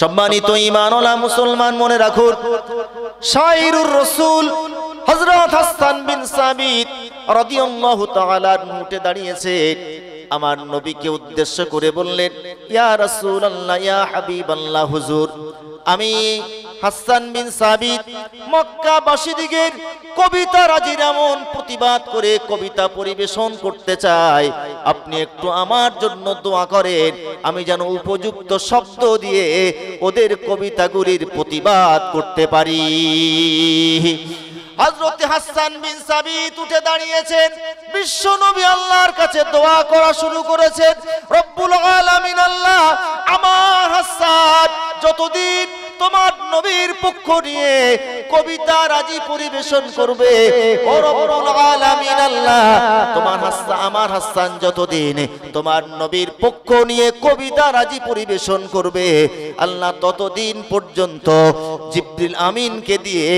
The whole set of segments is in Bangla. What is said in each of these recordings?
সম্মানিত ঈমানওয়ালা মুসলমান, মনে রাখুন, শায়রুর রাসূল হযরত হাসান বিন সাবিত রাদিয়াল্লাহু তাআলা উঠে দাঁড়িয়েছেন, আমার নবীকে উদ্দেশ্য করে বললেন, ইয়া রাসূলুল্লাহ, ইয়া হাবিবাল্লাহ, হুজুর, আমি হাসান বিন সাবিত মক্কাবাসীদের কবিতা রাজির এমন প্রতিবাদ করে কবিতা পরিবেশন করতে চাই, আপনি একটু আমার জন্য দোয়া করেন, আমি যেন উপযুক্ত শব্দ দিয়ে ওদের কবিতাগুলির প্রতিবাদ করতে পারি। হযরত হাসান বিন সাবিত উঠে দাঁড়িয়েছেন, বিশ্ব নবী আল্লাহর কাছে দোয়া করা শুরু করেছেন, রব্বুল আলামিন আল্লাহ, আমার হাসান যতদিন তোমার নবীর পক্ষ নিয়ে কবিতা রাজি পরিবেশন করবে, ও রব্বুল আলামিন আল্লাহ, আমার হাসান যতদিন তোমার নবীর পক্ষ নিয়ে কবিতা রাজি পরিবেশন করবে, আল্লাহ ততদিন পর্যন্ত জিবরিল আমিনকে দিয়ে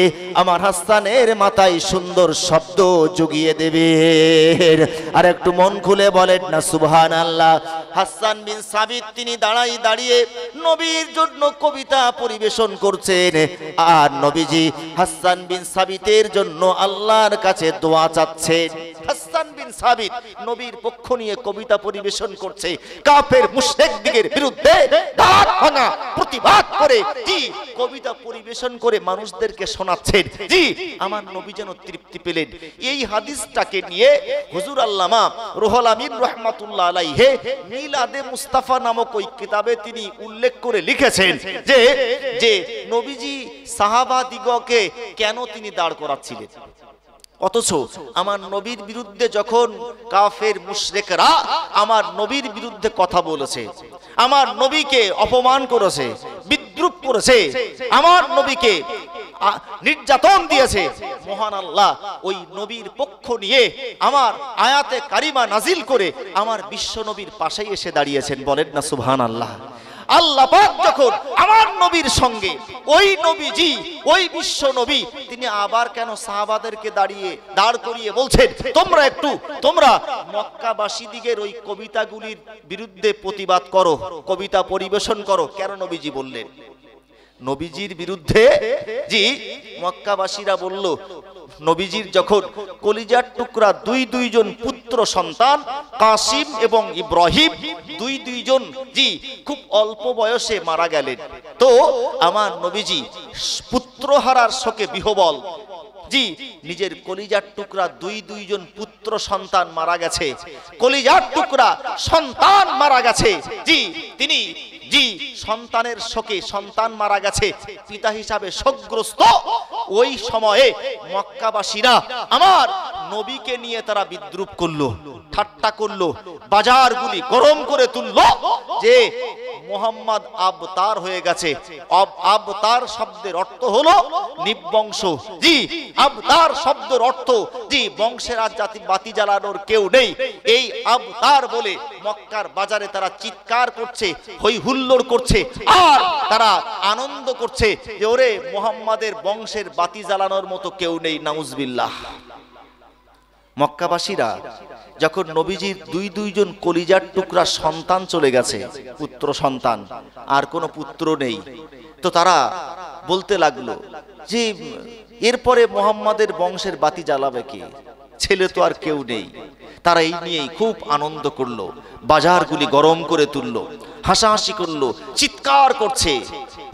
আমার হাসানের মাথায় সুন্দর শব্দ জুগিয়ে দেবে। আর একটু মন খুলে বলেন না সুবহানাল্লাহ। হাসান বিন সাবিত তিনি দাঁড়িয়ে নবীর জন্য কবিতা পরিবেশন করছেন, আর নবীজি হাসান বিন সাবিতের জন্য আল্লাহর কাছে দোয়া চাচ্ছেন। হাসান বিন সাবিত নবীর পক্ষ নিয়ে কবিতা পরিবেশন করছে, কাফের মুশরিকদের বিরুদ্ধে দাঁত ভাঙা প্রতিবাদ করে জি কবিতা পরিবেশন করে মানুষদেরকে শোনাচ্ছেন। জি আমার নবী যেন তৃপ্তি পেলেন। এই হাদিসটাকে নিয়ে হুজুর আল্লামা রুহুল আমিন রাহমাতুল্লাহ আলাইহি মিলাদে মুস্তাফা নামক ওই কিতাবে তিনি উল্লেখ করে লিখেছেন যে যে নবীজি সাহাবাদিগকে কেন তিনি দাঁড় করাচ্ছিলেন, অথচ আমার নবীর বিরুদ্ধে যখন কাফের মুশরিকরা আমার নবীর বিরুদ্ধে কথা বলেছে, আমার নবীকে অপমান করেছে, বিদ্রূপ করেছে, আমার নবীকে নির্যাতন দিয়েছে, মহান আল্লাহ ওই নবীর পক্ষ নিয়ে আমার আয়াতে কারিমা নাজিল করে আমার বিশ্ব নবীর পাশেই এসে দাঁড়িয়েছেন। বলেন না সুবহানাল্লাহ। আল্লাহ পাক যখন আমার নবীর সঙ্গে ওই নবীজি ওই বিশ্ব নবী তিনি আবার কেন সাহাবাদেরকে দাঁড় করিয়ে বলছেন, তোমরা মক্কাবাসীদিগের ওই কবিতাগুলির বিরুদ্ধে প্রতিবাদ করো, কবিতা পরিবেশন করো, কেন নবীজি বললেন? নবীজির বিরুদ্ধে জি মক্কাবাসীরা বলল, নবীজির যখন কলিজার টুকরা দুইজন পুত্র সন্তান কাসিম এবং ইব্রাহিম দুইজন জি খুব অল্প বয়সে মারা গেলেন, তো আমার নবীজি পুত্র হারার শোকে বিহ্বল, জি নিজের কলিজার টুকরা দুইজন পুত্র সন্তান মারা গেছে, কলিজার টুকরা সন্তান মারা গেছে, জি তিনি জি সন্তানের শোকে সন্তান মারা গেছে, পিতা হিসাবে শোকগ্রস্ত। ওই সময়ে মক্কাবাসীরা আমার নবীকে নিয়ে তারা বিদ্রূপ করলো, ঠাট্টা করলো, বাজারগুলি গরম করে তুললো যে মুহাম্মদ আবতার হয়ে গেছে। আবতার শব্দের অর্থ হলো নিবংশ। জি আবতার শব্দের অর্থ জি বংশের আর জাতি বাতি জ্বালানোর কেউ নেই। এই আবতার বলে মক্কার বাজারে তারা চিৎকার করছে, হই হুল্লোড় করছে, আর তারা আনন্দ করছে যে ওরে মুহাম্মাদের বংশের বাতি জ্বালানোর মতো কেউ নেই, নাউজুবিল্লাহ। মক্কাবাসীরা যখন নবীজির দুইজন কলিজার টুকরা সন্তান চলে গেছে, পুত্র সন্তান, আর কোনো পুত্র নেই, তো তারা বলতে লাগলো যে এরপরে মুহাম্মাদের বংশের বাতি জ্বালাবে কে, ছেলে তো আর কেউ নেই। তারা এই নিয়েই খুব আনন্দ করলো, বাজারগুলি গরম করে তুললো, হাসাহাসি করলো, চিৎকার করছে,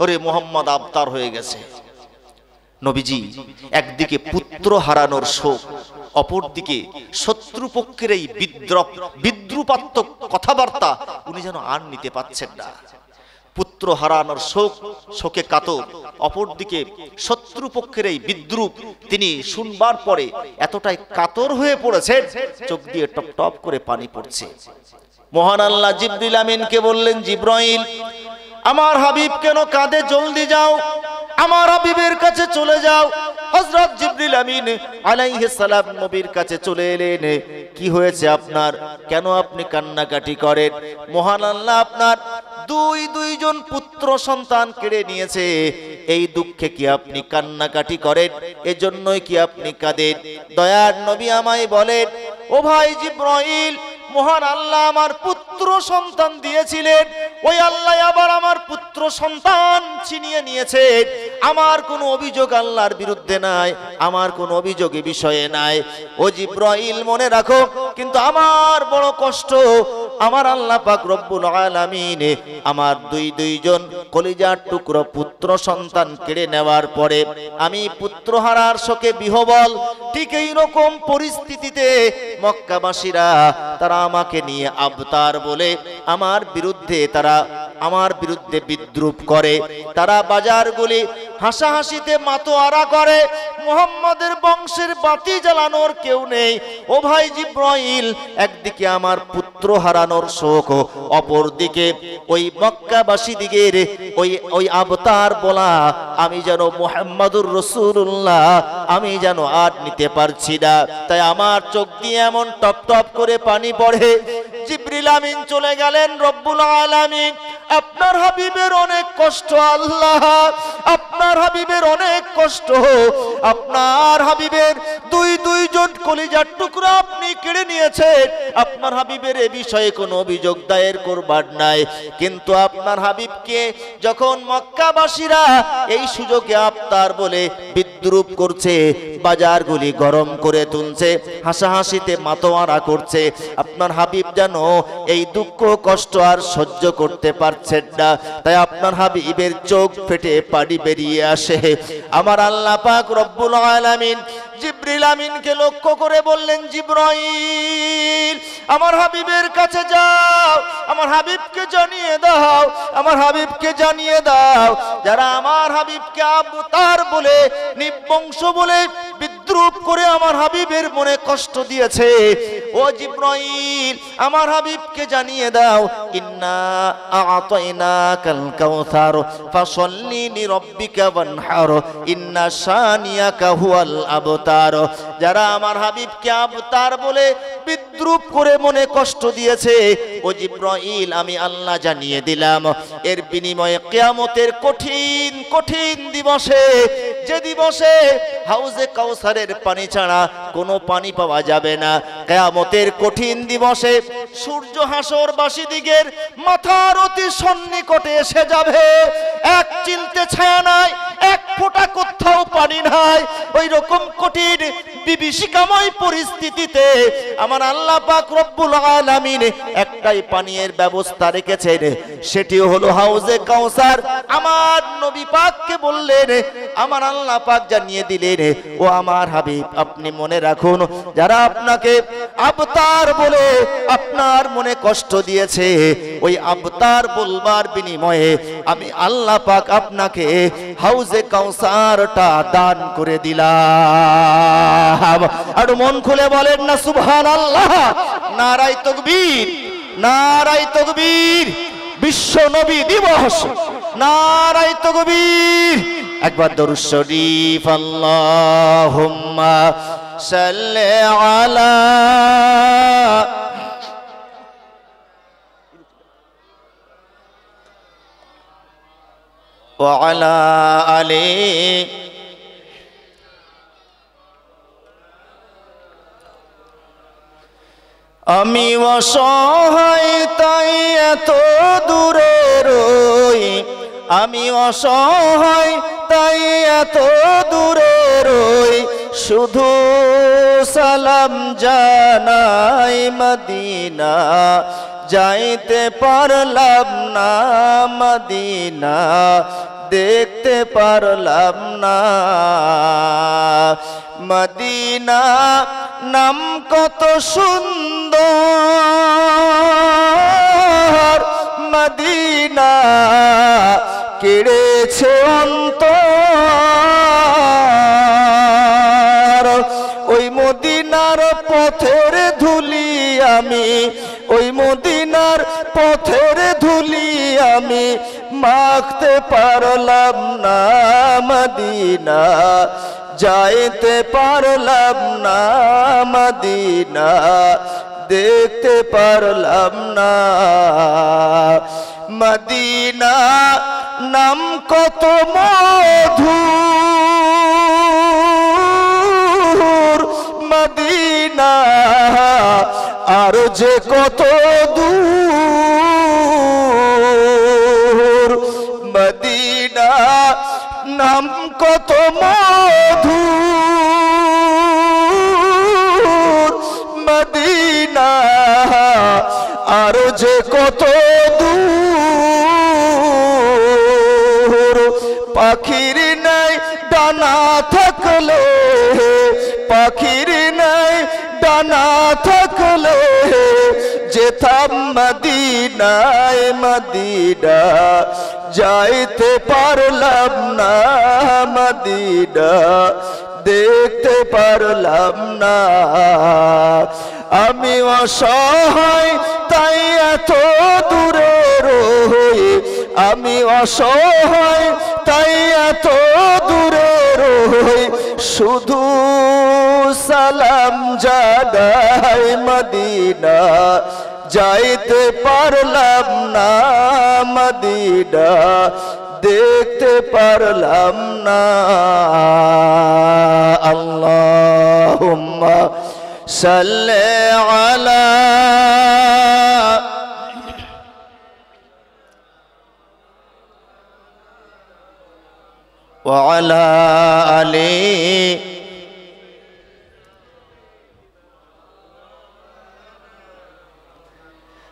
ওরে মুহাম্মদ আবতার হয়ে গেছে। নবীজি একদিকে পুত্র হারানোর শোক, অপরদিকে শত্রুপক্ষের এই বিদ্রুপাত্মক কথাবার্তা উনি যেন আর নিতে পারছেন না। পুত্র হারানোর শোকে কাতর, অপরদিকে শত্রুপক্ষের এই বিদ্রুপ তিনি শুনবার পরে এতটাই কাতর হয়ে পড়েছেন, চোখ দিয়ে টপ টপ করে পানি পড়ছে। মহান আল্লাহ জিবরিল আমিনকে বললেন, জিবরাইল আমার হাবিব কেন কাঁদে, জলদি যাও আমার হাবিবের কাছে চলে যাও। হযরত জিবরিল আমিন আলাইহিস সালাম নবীর কাছে চলে এলেন। কি হয়েছে আপনার, কেন আপনি কান্নাকাটি করেন? মহান আল্লাহ আপনার দুইজন পুত্র সন্তান কেড়ে নিয়েছে, এই দুঃখে কি আপনি কান্নাকাটি করেন? এজন্যই কি আপনি কাঁদেন? দয়ার নবী আমায় বলেন, ও ভাই জিবরাইল, মহান আল্লাহ আমার পুত্র পুত্র সন্তান দিয়েছিলেন, ওই আল্লাহ আবার আমার পুত্র সন্তান ছিনিয়ে নিয়েছেন। আমার কোনো অভিযোগ আল্লাহর বিরুদ্ধে নাই, আমার কোনো অভিযোগ এ বিষয়ে নাই। ও জিবরাইল মনে রাখো, কিন্তু আমার বড় কষ্ট, আমার আল্লাহ পাক রব্বুল আলামিন আমার দুইজন কলিজার টুকরো পুত্র সন্তান কেড়ে নেওয়ার পরে আমি পুত্রহারার শোকে বিহবল। ঠিক এই রকম পরিস্থিতিতে মক্কাবাসীরা তারা আমাকে নিয়ে আবতার বলে আমার বিরুদ্ধে বিদ্রুপ করে। তারা বাজারগুলি হাসাহাসিতে মাতোয়ারা করে। মুহাম্মাদের বংশের বাতি জ্বালানোর কেউ নেই। ও ভাই জিবরাইল, একদিকে আমার পুত্র হারানোর শোক, অপরদিকে ওই মক্কাবাসী দিকের ওই আবতার বলা আমি যেন মুহাম্মাদুর রাসূলুল্লাহ আমি যেন আর নিতে পারছি না। তাই আমার চোখ দিয়ে এমন টপ টপ করে পানি পড়ে। জিবরিল আমিন চলে গেলেন। রব্বুল আলামিন, আপনার হাবিবের অনেক কষ্ট আল্লাহ, আপনার হাবিবের অনেক কষ্ট। আপনার হাবিবের দুইজন কলিজার টুকরা আপনি কেড়ে নিয়েছেন। আপনার হাবিবের এ বিষয়ে কোনো অভিযোগ দায়ের করবার নাই, কিন্তু আপনার হাবিবকে যখন মক্কাবাসীরা এই সুযোগে আবতার বলে বিদ্রুপ করছে, বাজারগুলি গরম করে তুলছে, হাসাহাসিতে মাতোয়ারা করছে, আপনার হাবিব যেন এই দুঃখ কষ্ট আর সহ্য করতে পারছেন না। তাই আপনার হাবিবের চোখ ফেটে পানি বেরিয়ে আসে। আমার আল্লাহ পাক রব্বুল আলামিন জিবরিল আমিনকে লক্ষ্য করে বললেন, জিবরাইল আমার হাবিবের কাছে যাও, আমার হাবিবকে জানিয়ে দাও, আমার হাবিবকে জানিয়ে দাও, যারা আমার হাবিবকে আবতার বলে নিবংশ বলে বিদ্রুপ করে আমার হাবিবের মনে কষ্ট দিয়েছে, ও জিবরাইল আমার হাবিবকে জানিয়ে দাও, ইন্না আ'তাইনাকাল কাউসার ফাসাল্লি লিরাব্বিকা ওয়ানহার ইন্না শানিয়াকা হুয়াল আবতার। যারা আমার হাবিবকে আবতার বলে বিদ্রুপ করে মনে কষ্ট দিয়েছে, ও জিবরাইল আমি আল্লাহ জানিয়ে দিলাম, এর বিনিময়ে কিয়ামতের কঠিন কঠিন দিবসে, যে দিবসে হাউজে কাউসারের পানি ছাড়া কোনো পানি পাওয়া যাবে না, কিয়ামতের কঠিন দিবসে সূর্য হাসরবাসী দিগের মাথার অতি সন্নিকটে এসে যাবে। এক চিলতে ছায়া নাই, এক ফোঁটা কোথাও পানি নাই। ওই রকম কঠিন বিভীষিকাময় পরিস্থিতিতে আমার আল্লাহ পাক রব্বুল আলামিন একটাই পানীয়ের ব্যবস্থা রেখেছেন, সেটিও হলো হাউজে কাউসার। আমার নবী পাককে বললেন, আমার আল্লাহ পাক জানিয়ে দিলেন, ও আমার হাবিব আপনি মনে রাখুন, যারা আপনাকে আবতার বলে আপনার মনে কষ্ট দিয়েছে, ওই আবতার বলবার বিনিময়ে আমি আল্লাহ পাক আপনাকে হাউজে কাউসারটা দান করে দিলাম। আর মন খুলে বলেন না সুবহানাল্লাহ, নারায়ে তাকবীর, নারায়ে তাকবীর। বিশ্ব নবী দিবস, নারায়ে তাকবীর। একবার দরুদ শরীফ, আল্লাহুম্মা সাল্লি আলা ওয়া আলা আলি আমি অসহায় তাই এত দূরে রই, আমি অসহায় তাই এত দূরে রই, শুধু সালাম জানাই মদিনা, যাইতে পারলাম না মদিনা, দেখতে পারলাম না মদিনা। নাম কত সুন্দর মদিনা, কেড়েছে অন্তর। ওই মদিনার পথের ধুলি আমি, ওই মদিনার পথের ধুলি আমি মাখতে পারলাম না মদিনা, যাইতে পারলাম না মদিনা, দেখতে পারলাম না মদিনা। নাম কত মধুর মদিনা, আর যে কত দূর মদিনা নাম কত মধুর মদিনা আর যে কত দূর পাখির নাই ডানা থাকলে পাখির নাই ডানা থাকলে যেতাম মদিনায় মদিনা যাইতে পারলাম না মদিনা দেখতে পারলাম না আমি অসহায় তাই এত দূরে রই আমি অসহায় তাই এত দূরে রই শুধু সালাম জানাই মদিনা যাইতে পারলাম না মদিনা দেখতে পারলাম না আল্লাহুম্মা সাল্লি আলা ওয়া আলা আলি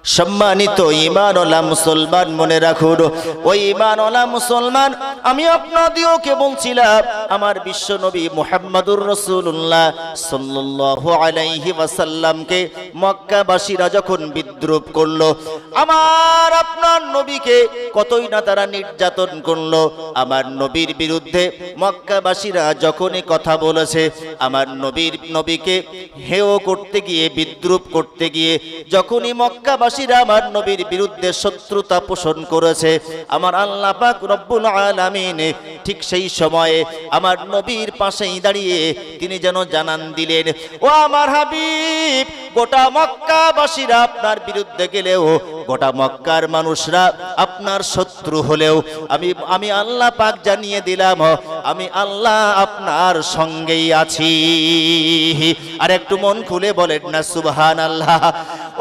সম্মানিত ঈমানওয়ালা মুসলমান মনে রাখুন ওই ঈমানওয়ালা মুসলমান আমি আপনাদেরকে বলছিলাম আমার বিশ্ব নবী মুহাম্মদুর রাসূলুল্লাহ সাল্লাল্লাহু আলাইহি ওয়াসাল্লামকে মক্কাবাসীরা যখন বিদ্রুপ করলো আমার আপনার নবীকে কতই না তারা নির্যাতন করলো আমার নবীর বিরুদ্ধে মক্কাবাসীরা যখনই কথা বলেছে আমার নবীকে হেয় করতে গিয়ে বিদ্রুপ করতে গিয়ে যখনই মক্কাবাসী আমার নবীর বিরুদ্ধে শত্রুতা পোষণ করেছে আমার আল্লাহ পাক রব্বুল আলামিন ঠিক সেই সময়ে আমার নবীর পাশেই দাঁড়িয়ে তিনি যেন জানান দিলেন ও আমার হাবিব গোটা মক্কাবাসীরা আপনার বিরুদ্ধে গেলেও গোটা মক্কার মানুষরা আপনার শত্রু হলেও আমি আল্লাহ পাক জানিয়ে দিলাম আমি আল্লাহ আপনার সঙ্গেই আছি আর একটু মন খুলে বলেন না সুবহানাল্লাহ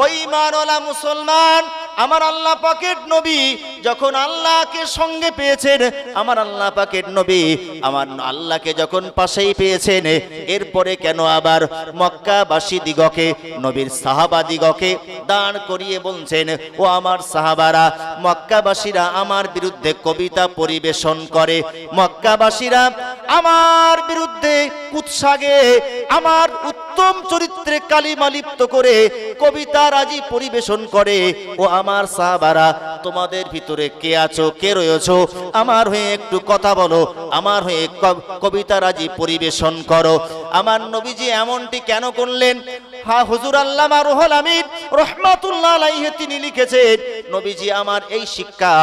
ওই ঈমানওয়ালা মুসলমান আমার আল্লাহ পাকের নবী যখন আল্লাহকে সঙ্গে পেয়েছেন আমার আল্লাহ পাকের নবী আমার আল্লাহকে যখন পাশেই পেয়েছেন এরপরে কেন আবার মক্কাবাসী দিগকে নবীর সাহাবা দিগকে দাঁড় করিয়ে বলছেন ও আমার সাহাবারা মক্কাবাসীরা আমার বিরুদ্ধে কবিতা পরিবেশন করে মক্কাবাসীরা আমার বিরুদ্ধে কুৎসাগে আমার উত্তম চরিত্রে কালিমা লিপ্ত করে কবিতা রাজি পরিবেশন করে ও আমার সাহাবারা তোমাদের ভিতরে কে আছো কে রয়েছো আমার হয়ে একটু কথা বলো আমার হয়ে কবিতা রাজি পরিবেশন করো আমার নবীজি এমনটি কেন করলেন হ্যাঁ হুজুর আল্লামা রুহুল আমিন রাহমাতুল্লাহ আলাইহি তিনি লিখেছেন নবীজি আমার এই শিক্ষা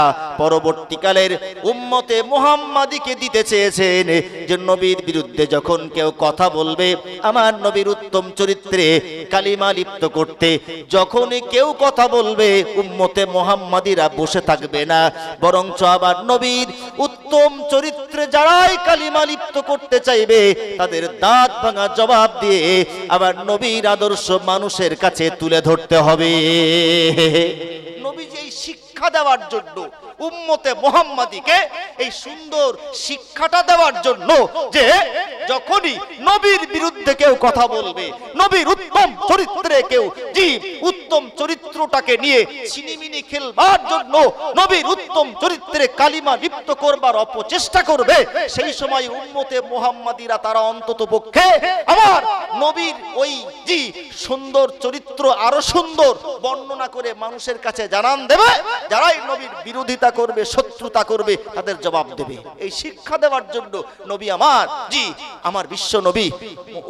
পরবর্তীকালের উম্মতে মুহাম্মাদিকে দিতে চেয়েছেন যে নবীর বিরুদ্ধে যখন কেউ কথা বলবে আমার নবীর উত্তম চরিত্রে কালিমা লিপ্ত করতে যখনই কেউ কথা বলবে উম্মতে মুহাম্মাদিরা বসে থাকবে না বরঞ্চ আবার নবীর উত্তম চরিত্রে যারাই কালিমা লিপ্ত করতে চাইবে তাদের দাঁত ভাঙা জবাব দিয়ে আবার নবীর আদর্শ মানুষের কাছে তুলে ধরতে হবে নবীজি এই শিক্ষা দেওয়ার জন্য উম্মতে মুহাম্মাদিকে এই সুন্দর শিক্ষাটা দেওয়ার জন্য যে যখনই নবীর বিরুদ্ধে কেউ কথা বলবে নবীর উত্তম চরিত্রে কেউ জি উত্তম চরিত্রটাকে নিয়ে ছিনিমিনি খেলবার জন্য নবীর উত্তম চরিত্রে কালিমা লিপ্ত করবার অপচেষ্টা করবে সেই সময় উম্মতে মুহাম্মাদিরা তারা অন্তত পক্ষে আমার নবীর ওই জি সুন্দর চরিত্র আরো সুন্দর বর্ণনা করে মানুষের কাছে জানান দেবে যারাই নবীর বিরোধিতা করবে শত্রুতা করবে তাদের জবাব দেবে এই শিক্ষা দেওয়ার জন্য নবী আমার জি আমার বিশ্ব নবী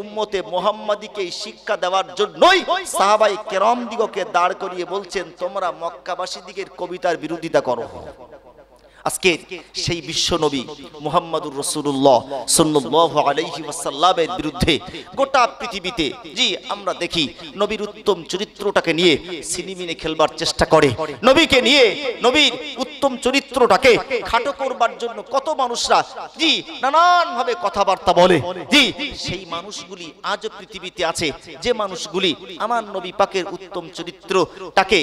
উম্মতে মুহাম্মাদিকে এই শিক্ষা দেওয়ার জন্যই সাহাবায়ে কেরাম দিগকে দাঁড় করিয়ে বলছেন তোমরা মক্কাবাসী দিগের কবিতার বিরোধিতা করো আজকে সেই বিশ্ব নবী মুহাম্মদুর রাসূলুল্লাহ সাল্লাল্লাহু আলাইহি ওয়াসাল্লামের বিরুদ্ধে গোটা পৃথিবীতে জি আমরা দেখি নবীর উত্তম চরিত্রটাকে নিয়ে সিনেমিনে খেলবার চেষ্টা করে, নবীকে নিয়ে নবীর উত্তম চরিত্রটাকে খাটো করবার জন্য কত মানুষরা জি নানান ভাবে কথাবার্তা বলে। জি সেই মানুষগুলি আজ পৃথিবীতে আছে, যে মানুষগুলি আমার নবী পাকের উত্তম চরিত্রটাকে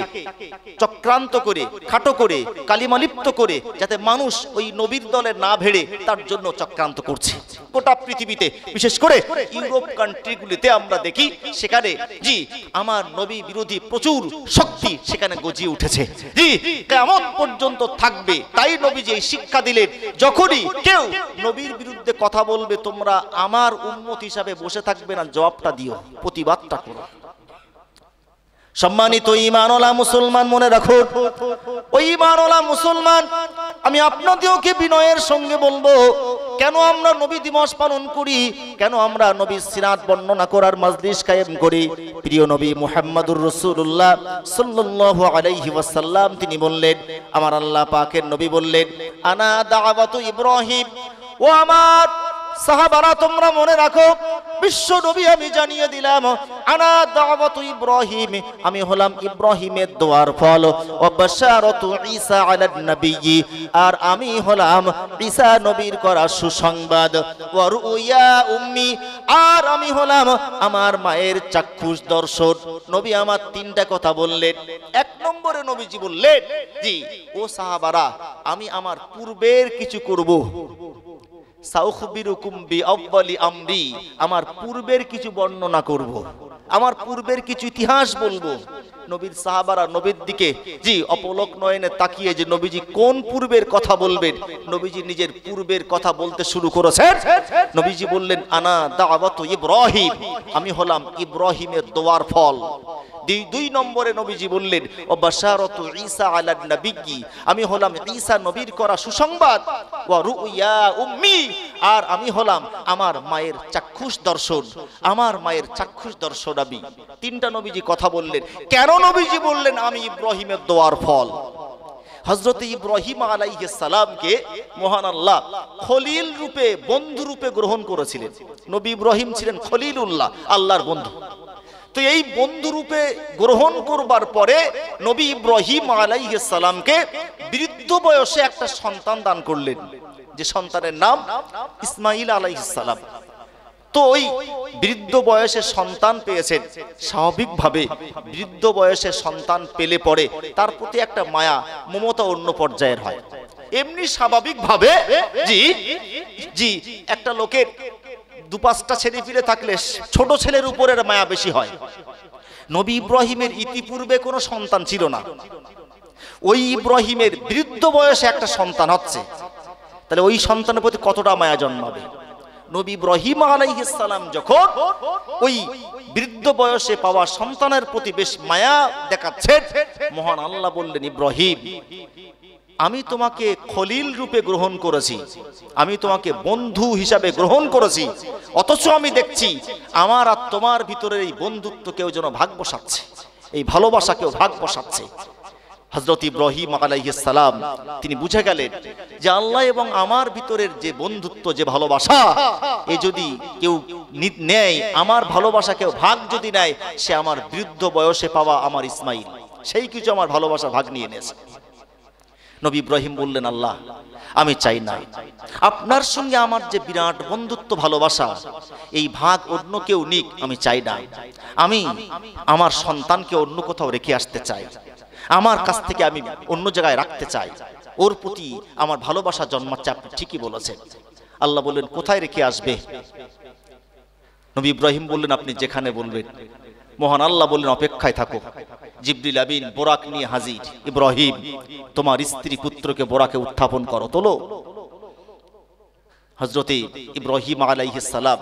চক্রান্ত করে, খাটো করে, কালিমালিপ্ত করে যাতে মানুষ ওই নবীর দলে না ভেড়ে তার জন্য চক্রান্ত করছে। গোটা পৃথিবীতে বিশেষ করে ইউরোপ কান্ট্রিগুলিতে আমরা দেখি সেখানে জি আমার নবী বিরোধী প্রচুর শক্তি সেখানে গজিয়ে উঠেছে। জি কিয়ামত পর্যন্ত থাকবে। তাই নবীজি এই শিক্ষা দিলেন, যখনই কেউ নবীর বিরুদ্ধে কথা বলবে তোমরা আমার উম্মত হিসাবে বসে থাকবে না, জবাবটা দিও, প্রতিবাদটা করো। সম্মানিত ঈমানওয়ালা মুসলমান মনে রাখো, ওই ঈমানওয়ালা মুসলমান আমি আপনাদেরকে বিনয়ের সঙ্গে বলবো, কেন আমরা নবী দিবস পালন করি, কেন আমরা নবীর সিরাত বর্ণনা করার মাজলিস কায়েম করি? প্রিয় নবী মুহাম্মদুর রাসূলুল্লাহ সাল্লাল্লাহু আলাইহি ওয়াসাল্লাম তিনি বললেন, আমার আল্লাহ পাকের নবী বললেন, আনা দাওয়াতু ইব্রাহিম। ও আমার সাহাবারা তোমরা মনে রাখো, বিশ্ব নবী আমি জানিয়ে দিলাম, আনা দাওয়াতু ইব্রাহিম, আমি হলাম ইব্রাহিমের দোয়ার ফল, ও বাশারাতু ঈসা আলান নবিয়্যি, আর আমি হলাম ঈসা নবীর করা সুসংবাদ, ওয়া রুয়া উম্মি, আর আমি হলাম আমার মায়ের চাক্ষুষ দর্শন। নবী আমার তিনটা কথা বললেন। এক নম্বরে নবীজি বললেন, জি ও সাহাবারা আমি আমার পূর্বের কিছু করব, সাউখবিরুকুম বিআউয়ালি আমরি, আমার পূর্বের কিছু বর্ণনা করব, আমার পূর্বের কিছু ইতিহাস বলবো। নবীর সাহাবারা নবীর দিকে জি অপলক নয়নে তাকিয়ে যে নবীজি কোন পূর্বের কথা বলবেন, নবীজি নিজের পূর্বের কথা বলতে শুরু করেছেন। নবীজি বললেন, আনা দাওয়াতু ইব্রাহিম, আমি হলাম ইব্রাহিমের দোয়ার ফল। দুই নম্বরে নবীজি বললেন, ও বাশারাতু ঈসা আলান নবিয়্যি, আমি হলাম ঈসা নবীর করা সুসংবাদ, ওয়া রুয়া উম্মি, আর আমি হলাম আমার মায়ের চাক্ষুষ দর্শন, আমার মায়ের চাক্ষুষ দর্শন আমি। তিনটা নবীজি কথা বললেন। কেন নবীজি বললেন আমি ইব্রাহিমের দোয়ার ফল? হযরত ইব্রাহিম আলাইহিস সালামকে মহান আল্লাহ খলিল রূপে, বন্ধু রূপে গ্রহণ করেছিলেন। নবী ইব্রাহিম ছিলেন খলিলুল্লাহ, আল্লাহর বন্ধু। তো এই বন্ধু রূপে গ্রহণ করবার পরে নবী ইব্রাহিম আলাইহিস সালামকে বৃদ্ধ বয়সে একটা সন্তান দান করলেন, যে সন্তানের নাম ইসমাঈল আলাইহিস সালাম। তো ওই বৃদ্ধ বয়সে সন্তান পেয়েছেন, স্বাভাবিকভাবে বৃদ্ধ বয়সে সন্তান পেলে পরে তার প্রতি একটা মায়া মমতা অন্য পর্যায়ের হয়। এমনি স্বাভাবিকভাবে জি জি একটা লোকের দু পাঁচটা ছেলে ফিরে থাকলে ছোট ছেলের উপরের মায়া বেশি হয়। নবী ইব্রাহিমের ইতিপূর্বে কোনো সন্তান ছিল না, ওই ইব্রাহিমের বৃদ্ধ বয়সে একটা সন্তান হচ্ছে, তাহলে ওই সন্তানের প্রতি কতটা মায়া জন্মাবে? নবী ইব্রাহিম আলাইহিস সালাম যখন ওই বৃদ্ধ বয়সে পাওয়া সন্তানের প্রতি বেশ মায়া দেখাচ্ছেন, মহান আল্লাহ বললেন, ইব্রাহিম আমি তোমাকে খলিল রূপে গ্রহণ করেছি, আমি তোমাকে বন্ধু হিসাবে গ্রহণ করেছি, অথচ আমি দেখছি আমার আর তোমার ভিতরে এই বন্ধুত্ব কেউ যেন ভাগ বসাচ্ছে, এই ভালোবাসা কেউ ভাগ বসাচ্ছে। হযরত ইব্রাহিম আলাইহিস সালাম তিনি বুঝে গেলেন যে আল্লাহ এবং আমার ভিতরের যে বন্ধুত্ব, যে ভালোবাসা, এ যদি কেউ নেয়, আমার ভালোবাসা কেউ ভাগ যদি নেয়, সে আমার বৃদ্ধ বয়সে পাওয়া আমার ইসমাঈল, সেই কিছু আমার ভালোবাসা ভাগ নিয়ে নিয়েছে। নবী ইব্রাহিম বললেন, আল্লাহ আমি চাই না, আপনার সঙ্গে আমার যে বিরাট বন্ধুত্ব ভালোবাসা, এই ভাগ অন্য কেউ নিক, আমি চাই না। আমি আমার সন্তানকে অন্য কোথাও রেখে আসতে চাই, আমার কাছ থেকে আমি অন্য জায়গায় রাখতে চাই, ওর প্রতি আমার ভালোবাসা জন্মাচ্ছে। আপনি ঠিকই বলেছেন। আল্লাহ বললেন, কোথায় রেখে আসবে? নবী ইব্রাহিম বললেন, আপনি যেখানে বলবেন। মহান আল্লাহ বললেন, অপেক্ষায় থাকো। জিবরিল আমিন বোরাক নিয়ে হাজির। ইব্রাহিম তোমার স্ত্রী পুত্রকে বোরাকে উত্থাপন করো, তোলো। হযরতে ইব্রাহিম আলাইহিস সালাম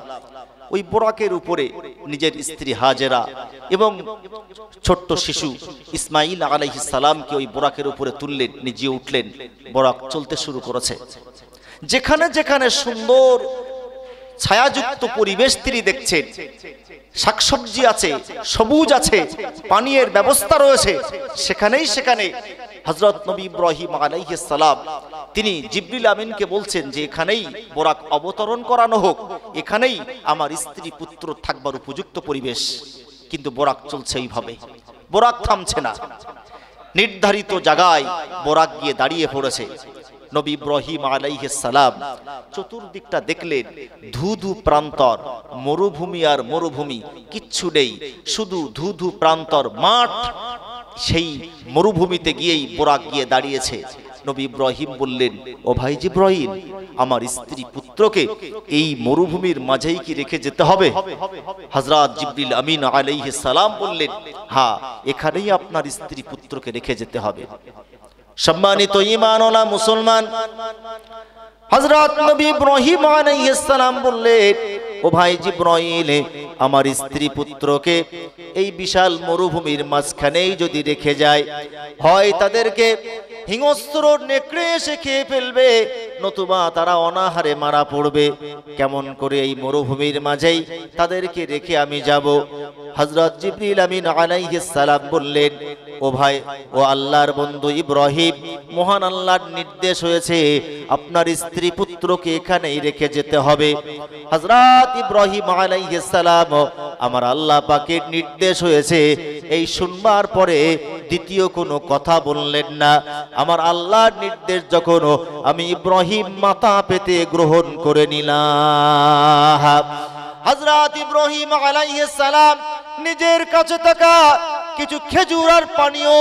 ওই বোরাকের উপরে নিজের স্ত্রী হাজেরা এবং ছোট্ট শিশু ইসমাঈল আলাইহিস সালামকে ওই বোরাকের উপরে তুললেন, নিজে উঠলেন। বোরাক চলতে শুরু করেছে। যেখানে যেখানে সুন্দর ছায়াযুক্ত পরিবেশ তিনি দেখছেন, শাকসবজি আছে, সবুজ আছে, পানীয়ের ব্যবস্থা রয়েছে, সেখানেই সেখানে হযরত নবী ইব্রাহিম আলাইহিস সালাম তিনি জিবরিল আমিনকে বলছেন যে এখানেই বোরাক অবতরণ করানো হোক, এখানেই আমার স্ত্রী পুত্র থাকবার উপযুক্ত পরিবেশ। কিন্তু বোরাক চলছে এইভাবে, বোরাক থামছে না। নির্ধারিত জায়গায় বোরাক গিয়ে দাঁড়িয়ে পড়েছে। নবী ইব্রাহিম আলাইহিস সালাম চতুর্দিকটা দেখলেন, ধুধু প্রান্তর, মরুভূমি আর মরুভূমি, কিচ্ছু নেই, শুধু ধুধু প্রান্তর মাঠ। সেই মরুভূমিতে গিয়েই বোরাক গিয়ে দাঁড়িয়েছে। নবী ইব্রাহিম বললেন, ও ভাই জিবরাইল, আমার স্ত্রী পুত্রকে এই মরুভূমির মাঝেই কি রেখে যেতে হবে? হযরত জিবরিল আমিন আলাইহিস সালাম বললেন, হ্যাঁ, এখানেই আপনার স্ত্রী পুত্রকে রেখে যেতে হবে। সম্মানিত ঈমানওয়ালা মুসলমান, হযরত নবী ইব্রাহিম আলাইহিস সালাম বললেন, ও ভাই জিবরাইল, আমার স্ত্রী পুত্রকে এই বিশাল মরুভূমির মাঝখানেই যদি রেখে যায়, হয় তাদেরকে হিংস্র নেকড়ে এসে খেয়ে ফেলবে, নতুবা তারা অনাহারে মারা পড়বে। কেমন করে এই মরুভূমির মাঝেই তাদেরকে রেখে আমি যাব? হযরত জিবরিল আমিন আলাইহিস সালাম বললেন, ও ভাই, ও আল্লাহর বন্ধু ইব্রাহিম, মহান আল্লাহর নির্দেশ হয়েছে আপনার স্ত্রী পুত্রকে এখানেই রেখে যেতে হবে। হযরত ইব্রাহিম আলাইহিস সালাম, আমার আল্লাহ পাকের নির্দেশ হয়েছে, এই শুনবার পরে দ্বিতীয় কোনো কথা বললেন না। আমার আল্লাহর নির্দেশ যখন, আমি ইব্রাহিম মাথা পেতে গ্রহণ করে নিলাম। হযরত ইব্রাহিম আলাইহিস সালাম নিজের কাছে থাকা কিছু খেজুর আর পানীয়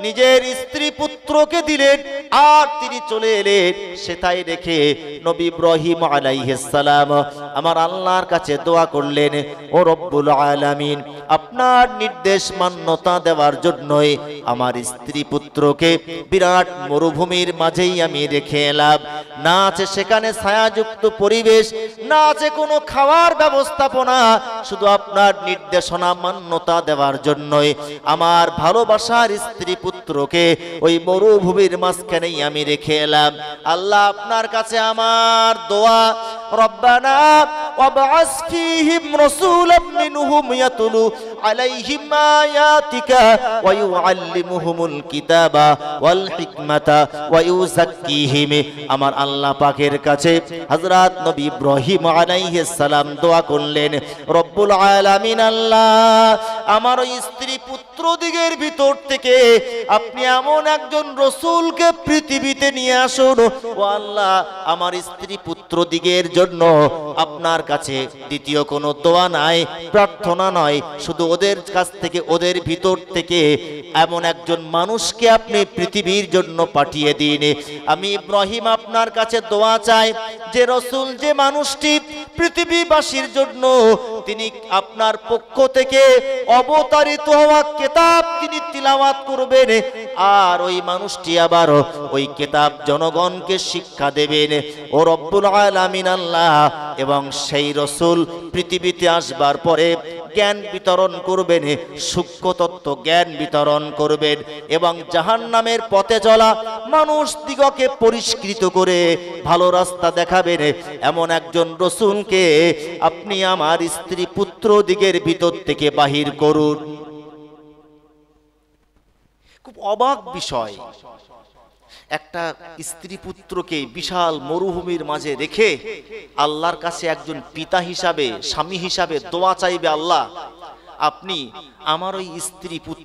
নিজের স্ত্রী পুত্রকে দিলেন, আর তিনি চলে এলেন। সেটাই রেখে নবী ইব্রাহিম আলাইহিস সালাম আমার আল্লাহর কাছে দোয়া করলেন, ও রব্বুল আলামিন, আপনার নির্দেশ মান্যতা দেওয়ার জন্যই আমার স্ত্রী পুত্রকে বিরাট মরুভূমির মাঝেই আমি রেখে এলাম। না আছে সেখানে ছায়াযুক্ত পরিবেশ, না আছে কোনো খাওয়ার ব্যবস্থাপনা, শুধু আপনার নির্দেশনা মান্যতা দেওয়ার জন্যই আমার ভালোবাসার স্ত্রী পুত্রকে ওই মরুভূমির মাঝখানেই আমি রেখে এলাম। আল্লাহ, আপনার কাছে আমার দোয়া, রব্বানা ওয়াবআস ফীহিম রাসূলাম মিনহুম ইয়াতলু আলাইহিম আয়াতিকা ওয়া ইউআল্লিমুহুমুল কিতাবা ওয়াল হিকমাতা ওয়া ইউযাক্কিহিম। আমার আল্লাহ পাকের কাছে হযরত নবী ইব্রাহিম আলাইহিস সালাম দোয়া করলেন, রব্বুল আলামিন, আল্লাহ, আমার ওই স্ত্রী পুত্র দিগের ভিতর থেকে আপনি এমন একজন রসুলকে পৃথিবীতে নিয়ে আসুন। ও আল্লাহ, আমার স্ত্রী পুত্র দিগের জন্য আপনার কাছে দ্বিতীয় কোনো দোয়া নাই, প্রার্থনা নয়, শুধু ওদের কাছ থেকে, ওদের ভিতর থেকে এমন একজন মানুষকে আপনি পৃথিবীর জন্য পাঠিয়ে দিন। আমি ইব্রাহিম আপনার কাছে দোয়া চাই, যে রসুল, যে মানুষটি পৃথিবীবাসীর জন্য তিনি আপনার পক্ষ থেকে অবতারিত হওয়া কিতাব তিনি তিলাওয়াত করবেন, আর ওই মানুষটি আবার ওই কিতাব জনগণকে শিক্ষা দেবেন। ও রব্বুল আলামিন, আল্লাহ, এবং সেই রসুল পৃথিবীতে আসবার পরে জ্ঞান বিতরণ করবেন, সূক্ষ্ম তত্ত্ব জ্ঞান বিতরণ করবেন, এবং জাহান্নামের পথে চলা মানুষ দিগকে পরিষ্কৃত করে ভালো রাস্তা দেখাবেন। এমন একজন রসুলকে আপনি আমার স্ত্রী পুত্র দিগের ভিতর থেকে বাহির করুন। খুব অবাক বিষয়, একটা স্ত্রী পুত্রকে বিশাল মরুভূমির মাঝে রেখে আল্লাহর কাছে একজন পিতা হিসাবে, স্বামী হিসাবে দোয়া চাইবে, আল্লাহ, আপনি আমার ওই স্ত্রী পুত্র